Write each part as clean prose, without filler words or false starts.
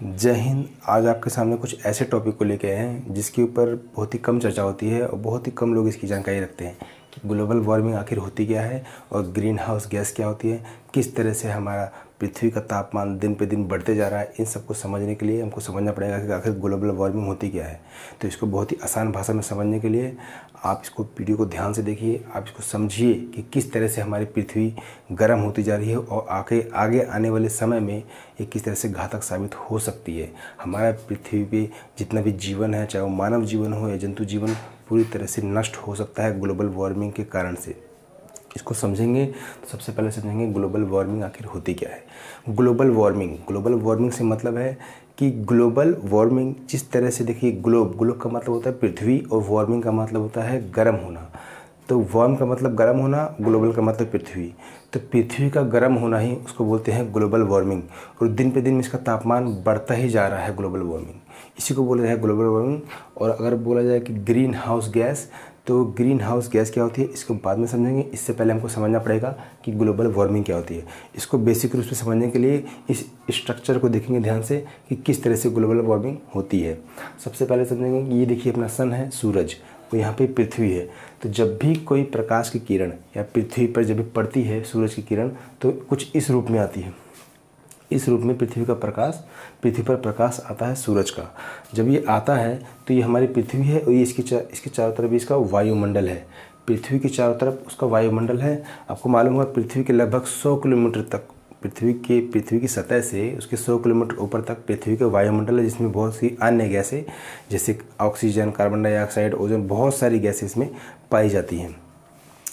जय हिंद। आज आपके सामने कुछ ऐसे टॉपिक को लेके आए हैं जिसके ऊपर बहुत ही कम चर्चा होती है और बहुत ही कम लोग इसकी जानकारी रखते हैं कि ग्लोबल वार्मिंग आखिर होती क्या है और ग्रीन हाउस गैस क्या होती है, किस तरह से हमारा पृथ्वी का तापमान दिन पे दिन बढ़ते जा रहा है। इन सबको समझने के लिए हमको समझना पड़ेगा कि आखिर ग्लोबल वार्मिंग होती क्या है। तो इसको बहुत ही आसान भाषा में समझने के लिए आप इसको वीडियो को ध्यान से देखिए, आप इसको समझिए कि किस तरह से हमारी पृथ्वी गर्म होती जा रही है और आगे आने वाले समय में ये किस तरह से घातक साबित हो सकती है। हमारा पृथ्वी पे जितना भी जीवन है, चाहे वो मानव जीवन हो या जंतु जीवन, पूरी तरह से नष्ट हो सकता है ग्लोबल वार्मिंग के कारण से। इसको समझेंगे तो सबसे पहले समझेंगे ग्लोबल वार्मिंग आखिर होती क्या है। ग्लोबल वार्मिंग से मतलब है कि ग्लोबल वार्मिंग जिस तरह से, देखिए ग्लोब का मतलब होता है पृथ्वी और वार्मिंग का मतलब होता है गर्म होना। तो वार्म का मतलब गर्म होना, ग्लोबल का मतलब पृथ्वी। तो पृथ्वी का गर्म होना ही उसको बोलते हैं ग्लोबल वार्मिंग। और दिन पे दिन इसका तापमान बढ़ता ही जा रहा है ग्लोबल वार्मिंग, इसी को बोला जाए ग्लोबल वार्मिंग। और अगर बोला जाए कि ग्रीन हाउस गैस, तो ग्रीन हाउस गैस क्या होती है इसको बाद में समझेंगे। इससे पहले हमको समझना पड़ेगा कि ग्लोबल वार्मिंग क्या होती है। इसको बेसिक रूप से समझने के लिए इस स्ट्रक्चर को देखेंगे ध्यान से कि किस तरह से ग्लोबल वार्मिंग होती है। सबसे पहले समझेंगे कि ये देखिए अपना सन है, सूरज, और यहाँ पे पृथ्वी है। तो जब भी कोई प्रकाश की किरण या पृथ्वी पर जब भी पड़ती है सूरज की किरण, तो कुछ इस रूप में आती है। इस रूप में पृथ्वी पर प्रकाश आता है सूरज का। जब ये आता है तो ये हमारी पृथ्वी है और ये इसके चारों तरफ इसका वायुमंडल है। पृथ्वी के चारों तरफ उसका वायुमंडल है। आपको मालूम होगा पृथ्वी के लगभग 100 किलोमीटर तक, पृथ्वी की सतह से उसके 100 किलोमीटर ऊपर तक पृथ्वी का वायुमंडल है, जिसमें बहुत सी अन्य गैसें जैसे ऑक्सीजन, कार्बन डाइऑक्साइड, ओजोन, बहुत सारी गैसें इसमें पाई जाती हैं।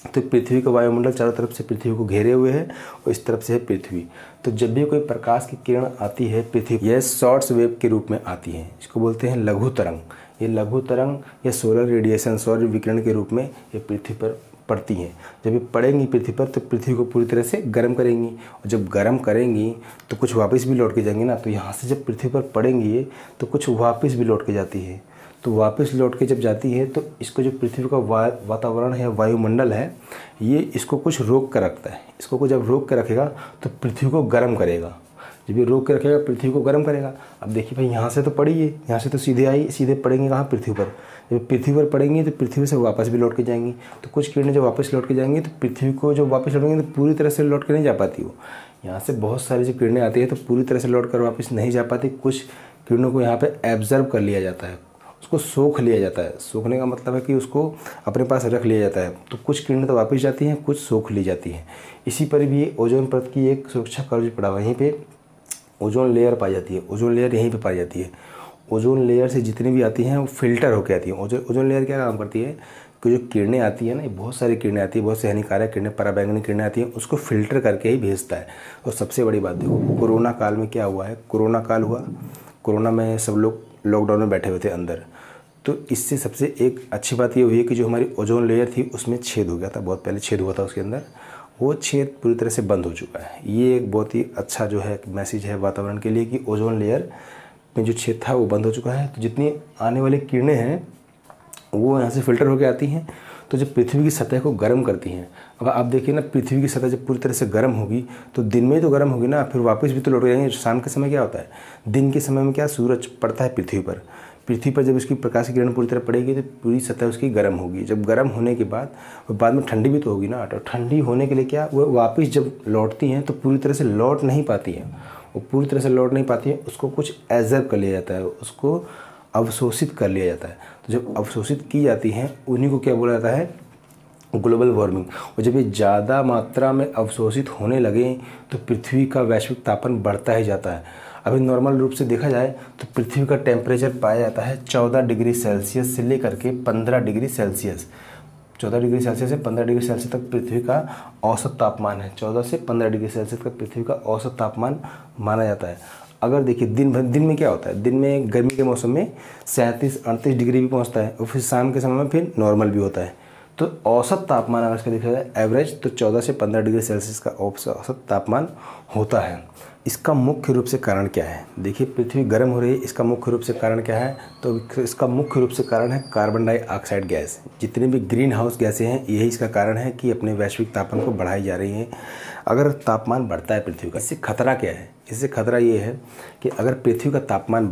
तो पृथ्वी का वायुमंडल चारों तरफ से पृथ्वी को घेरे हुए है और इस तरफ से है पृथ्वी। तो जब भी कोई प्रकाश की किरण आती है पृथ्वी, यह शॉर्ट्स वेव के रूप में आती है। इसको बोलते हैं लघु तरंग। ये लघु तरंग या सोलर रेडिएशन, सौर विकिरण के रूप में ये पृथ्वी पर पड़ती हैं। जब ये पड़ेंगी पृथ्वी पर तो पृथ्वी को पूरी तरह से गर्म करेंगी, और जब गर्म करेंगी तो कुछ वापस भी लौट के जाएंगी ना। तो यहाँ से जब पृथ्वी पर पड़ेंगी ये तो कुछ वापस भी लौट के जाती है। तो वापस लौट के जब जाती है तो इसको जो पृथ्वी का वातावरण है, वायुमंडल है, ये इसको कुछ रोक कर रखता है। इसको कुछ जब रोक कर रखेगा तो पृथ्वी को गर्म करेगा। जब ये रोक के रखेगा पृथ्वी को गर्म करेगा। अब देखिए भाई, यहाँ से तो पड़ी है, यहाँ से तो सीधे आई, सीधे पड़ेंगे कहाँ, पृथ्वी पर। जब पृथ्वी पर पड़ेंगी तो पृथ्वी से वापस भी लौट के जाएंगी। तो कुछ किरणें जब वापस लौट के जाएंगी तो पृथ्वी को जब वापस लौटेंगी तो पूरी तरह से लौट के नहीं जा पाती वो। यहाँ से बहुत सारी जो किरणें आती है तो पूरी तरह से लौट कर वापस नहीं जा पाती। कुछ किरणों को यहाँ पर एब्जर्व कर लिया जाता है, उसको सोख लिया जाता है। सोखने का मतलब है कि उसको अपने पास रख लिया जाता है। तो कुछ किरणें तो वापस जाती हैं, कुछ सोख ली जाती हैं। इसी पर भी ओजोन परत की एक सुरक्षा कवच पड़ा हुआ है। यहीं पे ओजोन लेयर पाई जाती है। ओजोन लेयर यहीं पे पाई जाती है। ओजोन लेयर से जितनी भी आती हैं वो फिल्टर होकर आती हैं। ओजोन लेयर क्या काम करती है कि जो किरणें आती हैं ना, बहुत सारी किरणें आती है, बहुत से हानिकारक किरणें, पराबैंगनी किरणें आती हैं, उसको फिल्टर करके ही भेजता है। और सबसे बड़ी बात देखो, कोरोना काल में क्या हुआ है, कोरोना काल हुआ, कोरोना में सब लोग लॉकडाउन में बैठे हुए थे अंदर। तो इससे सबसे एक अच्छी बात ये हुई है कि जो हमारी ओजोन लेयर थी उसमें छेद हो गया था, बहुत पहले छेद हुआ था उसके अंदर, वो छेद पूरी तरह से बंद हो चुका है। ये एक बहुत ही अच्छा जो है मैसेज है वातावरण के लिए कि ओजोन लेयर में जो छेद था वो बंद हो चुका है। तो जितनी आने वाली किरणें हैं वो यहाँ से फिल्टर होकर आती हैं, तो जब पृथ्वी की सतह को गर्म करती हैं। अब आप देखिए ना, पृथ्वी की सतह जब पूरी तरह से गर्म होगी तो दिन में तो गर्म होगी ना, फिर वापस भी तो लौट जाएंगे। शाम के समय क्या होता है, दिन के समय में क्या सूरज पड़ता है पृथ्वी पर। पृथ्वी पर जब उसकी प्रकाश की किरण पूरी तरह पड़ेगी तो पूरी सतह उसकी गर्म होगी। जब गर्म होने के बाद में ठंडी भी तो होगी ना। तो ठंडी होने के लिए क्या, वो वापस जब लौटती हैं तो पूरी तरह से लौट नहीं पाती हैं। वो पूरी तरह से लौट नहीं पाती है, उसको कुछ एब्जॉर्ब कर लिया जाता है, उसको अवशोषित कर लिया जाता है। तो जब अवशोषित की जाती हैं उन्हीं को क्या बोला जाता है, ग्लोबल वार्मिंग। और जब ये ज़्यादा मात्रा में अवशोषित होने लगे तो पृथ्वी का वैश्विक तापमान बढ़ता ही जाता है। अभी नॉर्मल रूप से देखा जाए तो पृथ्वी का टेम्परेचर पाया जाता है 14 डिग्री सेल्सियस से लेकर के 15 डिग्री सेल्सियस। 14 डिग्री सेल्सियस से 15 डिग्री सेल्सियस तक पृथ्वी का औसत तापमान है। 14 से 15 डिग्री सेल्सियस तक पृथ्वी का औसत तापमान माना जाता है। अगर देखिए दिन में क्या होता है, दिन में गर्मी के मौसम में 37-38 डिग्री भी पहुँचता है और फिर शाम के समय में फिर नॉर्मल भी होता है। तो औसत तापमान अगर इसका देखा जाए एवरेज, तो 14 से 15 डिग्री सेल्सियस का औसत तापमान होता है। इसका मुख्य रूप से कारण क्या है? देखिए, पृथ्वी गर्म हो रही है, इसका मुख्य रूप से कारण क्या है? तो इसका मुख्य रूप से कारण है कार्बन डाइऑक्साइड गैस। जितने भी ग्रीन हाउस गैसें हैं, यही इसका कारण है कि अपने वैश्विक तापमान को बढ़ाई जा रही हैं। अगर तापमान बढ़ता है पृथ्वी का, इससे खतरा क्या है? इससे खतरा ये है कि अगर पृथ्वी का तापमान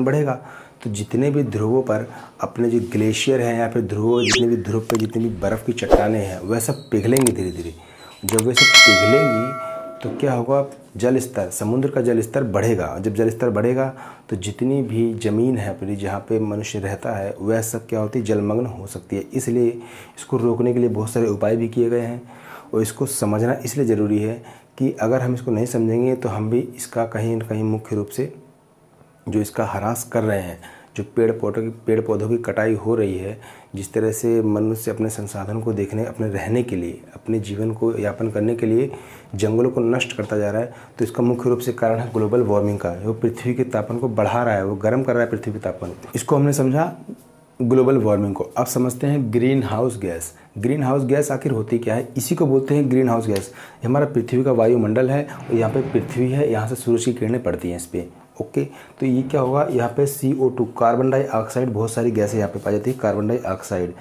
बढ़ेगा तो जितने भी ध्रुवों पर अपने जो ग्लेशियर हैं या फिर जितने भी ध्रुव पे जितनी भी बर्फ़ की चट्टानें हैं, वह सब पिघलेंगी धीरे धीरे। जब वह सब पिघलेंगी तो क्या होगा? जल स्तर, समुद्र का जल स्तर बढ़ेगा। जब जल स्तर बढ़ेगा तो जितनी भी ज़मीन है अपनी, जहाँ पे मनुष्य रहता है, वह सब क्या होती है? जलमग्न हो सकती है। इसलिए इसको रोकने के लिए बहुत सारे उपाय भी किए गए हैं और इसको समझना इसलिए ज़रूरी है कि अगर हम इसको नहीं समझेंगे तो हम भी इसका कहीं न कहीं मुख्य रूप से जो इसका ह्रास कर रहे हैं, जो पेड़ पौधों की कटाई हो रही है, जिस तरह से मनुष्य अपने संसाधन को देखने, अपने रहने के लिए, अपने जीवन को यापन करने के लिए जंगलों को नष्ट करता जा रहा है, तो इसका मुख्य रूप से कारण है ग्लोबल वार्मिंग का। वो पृथ्वी के तापमान को बढ़ा रहा है, वो गर्म कर रहा है पृथ्वी के तापमान। इसको हमने समझा ग्लोबल वार्मिंग को। अब समझते हैं green house gas. Green house gas आखिर होती क्या है? इसी को बोलते हैं ग्रीन हाउस गैस। ये हमारा पृथ्वी का वायुमंडल है और यहाँ पे पृथ्वी है, यहाँ से सूरज की किरणें पड़ती हैं इस पर। ओके, तो ये क्या होगा? यहाँ पे CO2 कार्बन डाइऑक्साइड, बहुत सारी गैसें यहाँ पे पाई जाती है। कार्बन डाइऑक्साइड,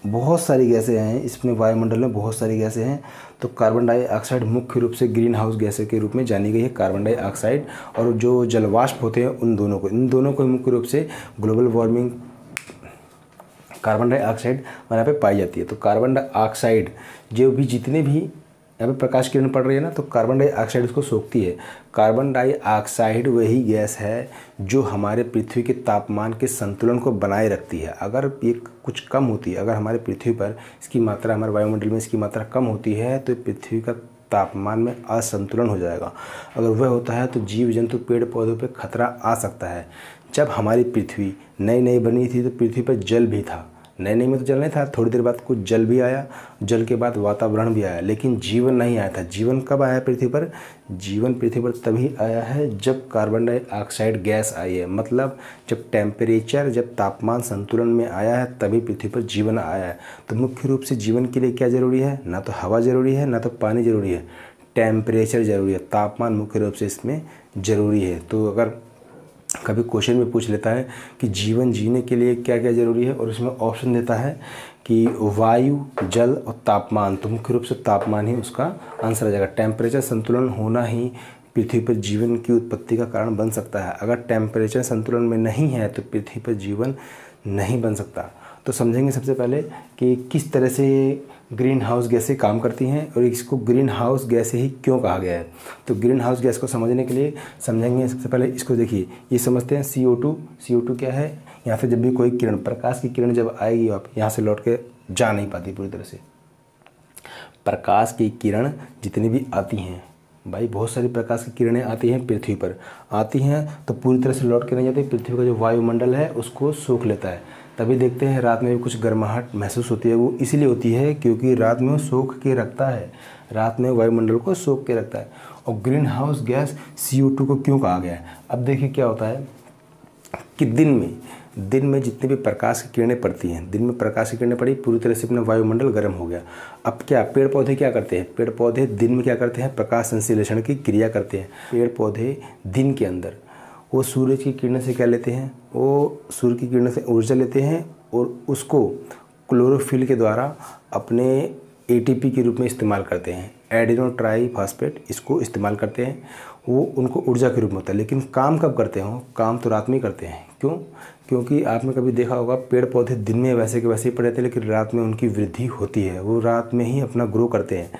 बहुत सारी गैसें हैं इसमें, वायुमंडल में बहुत सारी गैसें हैं। तो कार्बन डाइऑक्साइड मुख्य रूप से ग्रीन हाउस गैसें के रूप में जानी गई है, कार्बन डाइऑक्साइड। और जो जलवाष्प होते हैं इन दोनों को मुख्य रूप से ग्लोबल वार्मिंग कार्बन डाइऑक्साइड यहाँ पे पाई जाती है। तो कार्बन डाइऑक्साइड जो भी जितने भी यहाँ पे प्रकाश किरण पड़ रही है ना, तो कार्बन डाइऑक्साइड उसको सोखती है। कार्बन डाइऑक्साइड वही गैस है जो हमारे पृथ्वी के तापमान के संतुलन को बनाए रखती है। अगर ये कुछ कम होती है, अगर हमारे पृथ्वी पर इसकी मात्रा, हमारे वायुमंडल में इसकी मात्रा कम होती है, तो पृथ्वी का तापमान में असंतुलन हो जाएगा। अगर वह होता है तो जीव जंतु, पेड़ पौधों पर खतरा आ सकता है। जब हमारी पृथ्वी नई बनी थी तो पृथ्वी पर जल भी था। नए में तो जल नहीं था, थोड़ी देर बाद कुछ जल भी आया, जल के बाद वातावरण भी आया, लेकिन जीवन नहीं आया था। जीवन कब आया पृथ्वी पर? जीवन पृथ्वी पर तभी आया है जब कार्बन डाइऑक्साइड गैस आई है। मतलब जब तापमान संतुलन में आया है, तभी पृथ्वी पर जीवन आया है। तो मुख्य रूप से जीवन के लिए क्या ज़रूरी है? ना तो हवा ज़रूरी है, ना तो पानी ज़रूरी है, टेम्परेचर ज़रूरी है। तापमान मुख्य रूप से इसमें ज़रूरी है। तो अगर कभी क्वेश्चन में पूछ लेता है कि जीवन जीने के लिए क्या क्या ज़रूरी है, और उसमें ऑप्शन देता है कि वायु, जल और तापमान, तो मुख्य रूप से तापमान ही उसका आंसर आ जाएगा। टेम्परेचर संतुलन होना ही पृथ्वी पर जीवन की उत्पत्ति का कारण बन सकता है। अगर टेम्परेचर संतुलन में नहीं है तो पृथ्वी पर जीवन नहीं बन सकता। तो समझेंगे सबसे पहले कि किस तरह से ग्रीन हाउस गैसें काम करती हैं और इसको ग्रीन हाउस गैस ही क्यों कहा गया है। तो ग्रीन हाउस गैस को समझने के लिए समझेंगे सबसे पहले इसको। देखिए, ये समझते हैं CO2 क्या है? यहाँ से जब भी कोई किरण, प्रकाश की किरण जब आएगी, आप यहाँ से लौट के जा नहीं पाती पूरी तरह से। प्रकाश की किरण जितनी भी आती हैं भाई, बहुत सारी प्रकाश की किरणें आती हैं पृथ्वी पर, आती हैं तो पूरी तरह से लौट के नहीं जाती। पृथ्वी का जो वायुमंडल है उसको सोख लेता है। तभी देखते हैं रात में भी कुछ गर्माहट महसूस होती है। वो इसलिए होती है क्योंकि रात में वो सोख के रखता है, रात में वायुमंडल को सोख के रखता है। और ग्रीन हाउस गैस CO2 को क्यों कहा गया है? अब देखिए क्या होता है कि दिन में जितनी भी प्रकाश की किरणें पड़ती हैं, दिन में प्रकाश की किरणें पड़ी, पूरी तरह से अपना वायुमंडल गर्म हो गया। अब क्या पेड़ पौधे क्या करते हैं? पेड़ पौधे दिन में क्या करते हैं? प्रकाश संश्लेषण की क्रिया करते हैं। पेड़ पौधे दिन के अंदर वो सूरज की किरणें से क्या लेते हैं? वो सूर्य की किरणों से ऊर्जा लेते हैं और उसको क्लोरोफिल के द्वारा अपने ATP के रूप में इस्तेमाल करते हैं। एडिनो ट्राईफॉस्फेट इसको इस्तेमाल करते हैं, वो उनको ऊर्जा के रूप में होता है। लेकिन काम कब करते हैं? काम तो रात में ही करते हैं। क्यों? क्योंकि आपने कभी देखा होगा पेड़ पौधे दिन में वैसे के वैसे ही पड़े रहते हैं, लेकिन रात में उनकी वृद्धि होती है। वो रात में ही अपना ग्रो करते हैं।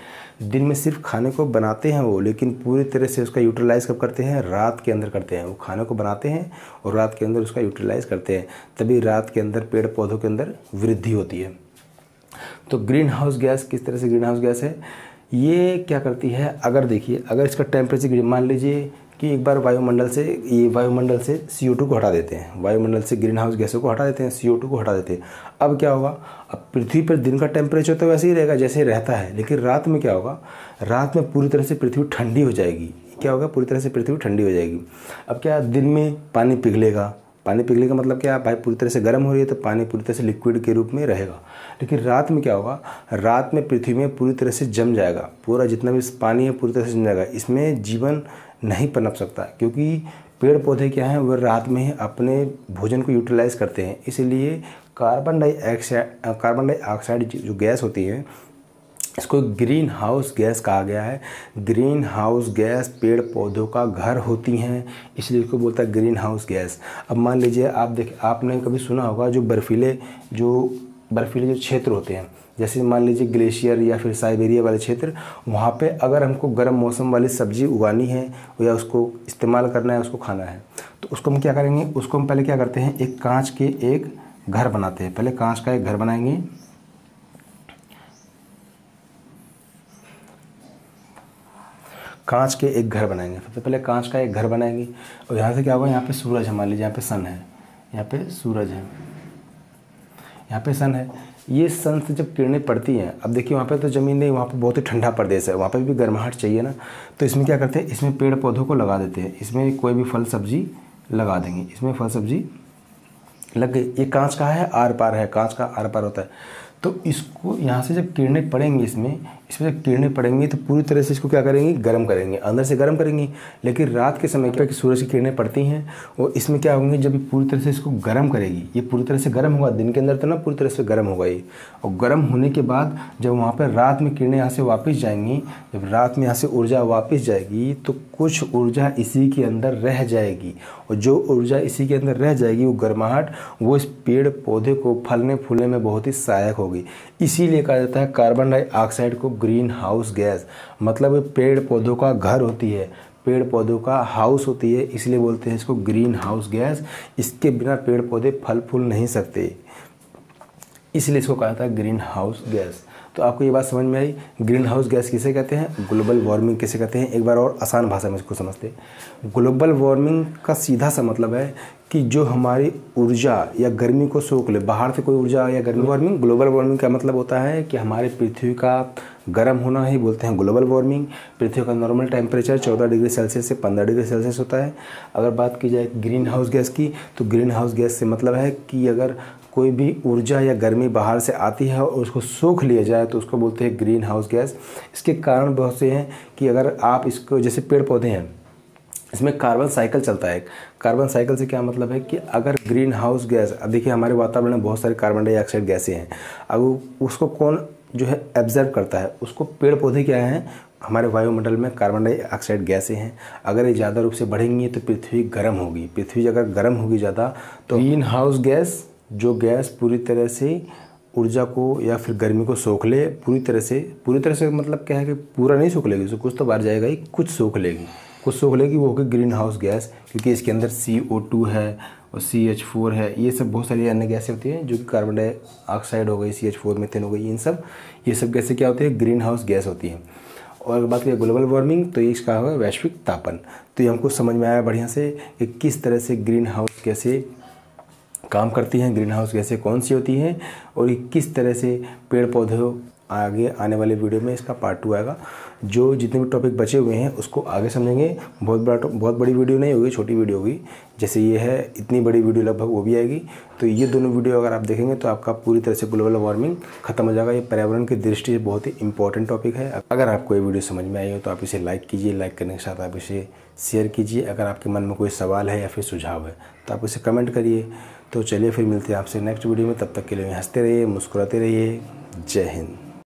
दिन में सिर्फ खाने को बनाते हैं वो, लेकिन पूरी तरह से उसका यूटिलाइज़ कब करते हैं? रात के अंदर करते हैं। वो खाने को बनाते हैं और रात के अंदर उसका यूटिलाइज़ करते हैं, तभी रात के अंदर पेड़ पौधों के अंदर वृद्धि होती है। तो ग्रीन हाउस गैस किस तरह से ग्रीन हाउस गैस है? ये क्या करती है? अगर देखिए, अगर इसका टेम्परेचर, मान लीजिए कि एक बार वायुमंडल से CO2 को हटा देते हैं, वायुमंडल से ग्रीन हाउस गैसों को हटा देते हैं, CO2 को हटा देते हैं। अब क्या होगा? अब पृथ्वी पर दिन का टेम्परेचर तो वैसे ही रहेगा जैसे रहता है, लेकिन रात में क्या होगा? रात में पूरी तरह से पृथ्वी ठंडी हो जाएगी। क्या होगा? पूरी तरह से पृथ्वी ठंडी हो जाएगी। अब क्या, दिन में पानी पिघलेगा, पानी पिघले का मतलब क्या है भाई, पूरी तरह से गर्म हो रही है तो पानी पूरी तरह से लिक्विड के रूप में रहेगा। लेकिन रात में क्या होगा, रात में पृथ्वी में पूरी तरह से जम जाएगा, पूरा जितना भी पानी है पूरी तरह से जम जाएगा। इसमें जीवन नहीं पनप सकता, क्योंकि पेड़ पौधे क्या हैं, वह रात में ही अपने भोजन को यूटिलाइज करते हैं। इसलिए कार्बन डाइऑक्साइड जो गैस होती है, इसको ग्रीन हाउस गैस कहा गया है। ग्रीन हाउस गैस पेड़ पौधों का घर होती हैं, इसलिए इसको बोलता है ग्रीन हाउस गैस। अब मान लीजिए आपने कभी सुना होगा जो बर्फीले जो क्षेत्र होते हैं, जैसे मान लीजिए ग्लेशियर या फिर साइबेरिया वाले क्षेत्र, वहाँ पे अगर हमको गर्म मौसम वाली सब्ज़ी उगानी है या उसको इस्तेमाल करना है, उसको खाना है, तो उसको हम क्या करेंगे, उसको हम पहले क्या करते हैं, एक कांच के एक घर बनाते हैं। पहले कांच का एक घर बनाएंगे, कांच के एक घर बनाएंगे। सबसे पहले कांच का एक घर बनाएंगे और यहाँ से क्या होगा, यहाँ पे सूरज है, मान लीजिए यहाँ पे सन है, यहाँ पे सूरज है, यहाँ पे सन है। ये सन से जब किरणें पड़ती हैं, अब देखिए वहाँ पे तो ज़मीन नहीं, वहाँ पे बहुत ही ठंडा प्रदेश है, वहाँ पे भी गर्माहट चाहिए ना, तो इसमें क्या करते हैं, इसमें पेड़ पौधों को लगा देते हैं, इसमें कोई भी फल सब्जी लगा देंगे, इसमें फल सब्जी लग गई। ये कांच का है, आर पार है, कांच का आर पार होता है। तो इसको यहाँ से जब किरणें पड़ेंगी, इसमें जब किरणें पड़ेंगी तो पूरी तरह से इसको क्या करेंगी, गर्म करेंगे, अंदर से गर्म करेंगी। लेकिन रात के समय क्या कि सूरज की किरणें पड़ती हैं और इसमें क्या होंगे, जब ये पूरी तरह से इसको गर्म करेगी, ये पूरी तरह से गर्म होगा, दिन के अंदर तो ना पूरी तरह से गर्म होगा ये। और गर्म होने के बाद जब वहाँ पर रात में किरणें यहाँ से वापस जाएंगी, जब रात में यहाँ से ऊर्जा वापस जाएगी तो कुछ ऊर्जा इसी के अंदर रह जाएगी, और जो ऊर्जा इसी के अंदर रह जाएगी वो गर्माहट, वो इस पेड़ पौधे को फलने फूलने में बहुत ही सहायक होगी। इसीलिए कहा जाता है कार्बन डाइऑक्साइड को ग्रीन हाउस गैस, मतलब पेड़ पौधों का घर होती है, पेड़ पौधों का हाउस होती है, इसलिए बोलते हैं इसको ग्रीन हाउस गैस। इसके बिना पेड़ पौधे फल फूल नहीं सकते, इसलिए इसको कहा जाता है ग्रीन हाउस गैस। तो आपको ये बात समझ में आई, ग्रीन हाउस गैस किसे कहते हैं, ग्लोबल वार्मिंग किसे कहते हैं। एक बार और आसान भाषा में इसको समझते हैं। ग्लोबल वार्मिंग का सीधा सा मतलब है कि जो हमारी ऊर्जा या गर्मी को सोख ले, बाहर से कोई ऊर्जा या गर्मी। वार्मिंग, ग्लोबल वार्मिंग का मतलब होता है कि हमारे पृथ्वी का गर्म होना ही बोलते हैं ग्लोबल वार्मिंग। पृथ्वी का नॉर्मल टेम्परेचर 14 डिग्री सेल्सियस से 15 डिग्री सेल्सियस होता है। अगर बात की जाए ग्रीन हाउस गैस की, तो ग्रीन हाउस गैस से मतलब है कि अगर कोई भी ऊर्जा या गर्मी बाहर से आती है और उसको सोख लिया जाए तो उसको बोलते हैं ग्रीन हाउस गैस। इसके कारण बहुत से हैं कि अगर आप इसको, जैसे पेड़ पौधे हैं, इसमें कार्बन साइकिल चलता है। कार्बन साइकिल से क्या मतलब है कि अगर ग्रीन हाउस गैस, अब देखिए हमारे वातावरण में बहुत सारे कार्बन डाइऑक्साइड गैसें हैं, अब उसको कौन जो है एब्जर्व करता है, उसको पेड़ पौधे क्या हैं, हमारे वायुमंडल में कार्बन डाइऑक्साइड गैसें हैं। अगर ये ज़्यादा रूप से बढ़ेंगी तो पृथ्वी गर्म होगी, पृथ्वी अगर गर्म होगी ज़्यादा तो ग्रीन हाउस गैस, जो गैस पूरी तरह से ऊर्जा को या फिर गर्मी को सोख ले, पूरी तरह से मतलब क्या है कि पूरा नहीं सोख लेगी, तो कुछ तो बाहर जाएगा ही, कुछ सोख लेगी, वो होगी ग्रीन हाउस गैस। क्योंकि इसके अंदर CO2 है और CH4 है, ये सब बहुत सारी अन्य गैसें होती हैं जो कि कार्बन डाइऑक्साइड हो गई, CH4 मीथेन हो गई, ये सब गैसें क्या होती है, ग्रीन हाउस गैस होती हैं। और अगर बात करें ग्लोबल वार्मिंग, तो ये इसका होगा वैश्विक तापन। तो ये हमको समझ में आया बढ़िया से कि किस तरह से ग्रीन हाउस गैसें काम करती हैं, ग्रीन हाउस गैसें कौन सी होती हैं, और ये किस तरह से पेड़ पौधों, आगे आने वाले वीडियो में इसका पार्ट 2 आएगा। जो जितने भी टॉपिक बचे हुए हैं उसको आगे समझेंगे। बहुत बड़ी वीडियो नहीं होगी, छोटी वीडियो होगी, जैसे ये है इतनी बड़ी वीडियो लगभग वो भी आएगी। तो ये दोनों वीडियो अगर आप देखेंगे तो आपका पूरी तरह से ग्लोबल वार्मिंग खत्म हो जाएगा। ये पर्यावरण की दृष्टि से बहुत ही इंपॉर्टेंट टॉपिक है। अगर आपको ये वीडियो समझ में आई हो तो आप इसे लाइक कीजिए, लाइक करने के साथ आप इसे शेयर कीजिए। अगर आपके मन में कोई सवाल है या फिर सुझाव है तो आप इसे कमेंट करिए। तो चलिए फिर मिलते हैं आपसे नेक्स्ट वीडियो में, तब तक के लिए हंसते रहिए, मुस्कुराते रहिए। जय हिंद।